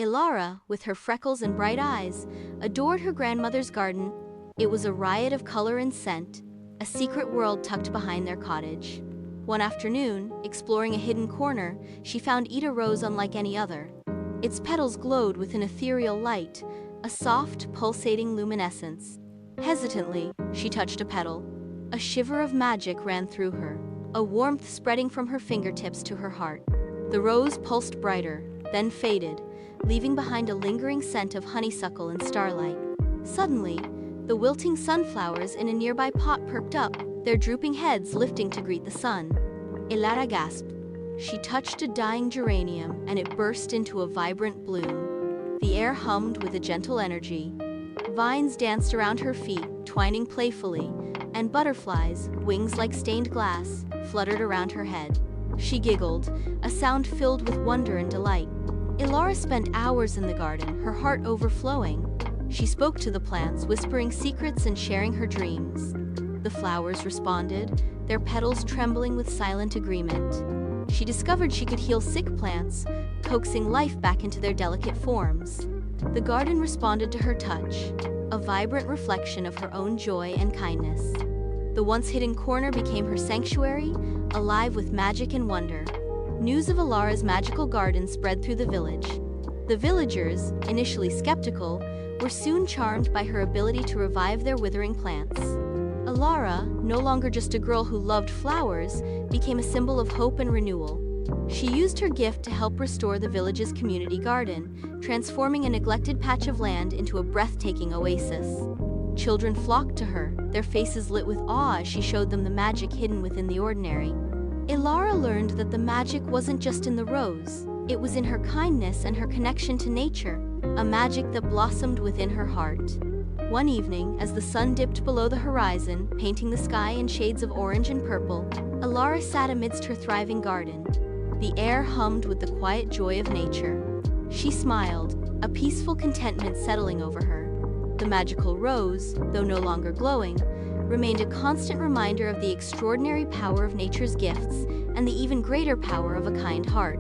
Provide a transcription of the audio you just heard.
Elara, with her freckles and bright eyes, adored her grandmother's garden. It was a riot of color and scent, a secret world tucked behind their cottage. One afternoon, exploring a hidden corner, she found Ida Rose unlike any other. Its petals glowed with an ethereal light, a soft, pulsating luminescence. Hesitantly, she touched a petal. A shiver of magic ran through her, a warmth spreading from her fingertips to her heart. The rose pulsed brighter, then faded, leaving behind a lingering scent of honeysuckle and starlight. Suddenly, the wilting sunflowers in a nearby pot perked up, their drooping heads lifting to greet the sun. Elara gasped. She touched a dying geranium, and it burst into a vibrant bloom. The air hummed with a gentle energy. Vines danced around her feet, twining playfully, and butterflies, wings like stained glass, fluttered around her head. She giggled, a sound filled with wonder and delight. Elara spent hours in the garden, her heart overflowing. She spoke to the plants, whispering secrets and sharing her dreams. The flowers responded, their petals trembling with silent agreement. She discovered she could heal sick plants, coaxing life back into their delicate forms. The garden responded to her touch, a vibrant reflection of her own joy and kindness. The once hidden corner became her sanctuary, alive with magic and wonder. News of Elara's magical garden spread through the village. The villagers, initially skeptical, were soon charmed by her ability to revive their withering plants. Elara, no longer just a girl who loved flowers, became a symbol of hope and renewal. She used her gift to help restore the village's community garden, transforming a neglected patch of land into a breathtaking oasis. Children flocked to her, their faces lit with awe as she showed them the magic hidden within the ordinary. Elara learned that the magic wasn't just in the rose, it was in her kindness and her connection to nature, a magic that blossomed within her heart. One evening, as the sun dipped below the horizon, painting the sky in shades of orange and purple, Elara sat amidst her thriving garden. The air hummed with the quiet joy of nature. She smiled, a peaceful contentment settling over her. The magical rose, though no longer glowing, remained a constant reminder of the extraordinary power of nature's gifts and the even greater power of a kind heart.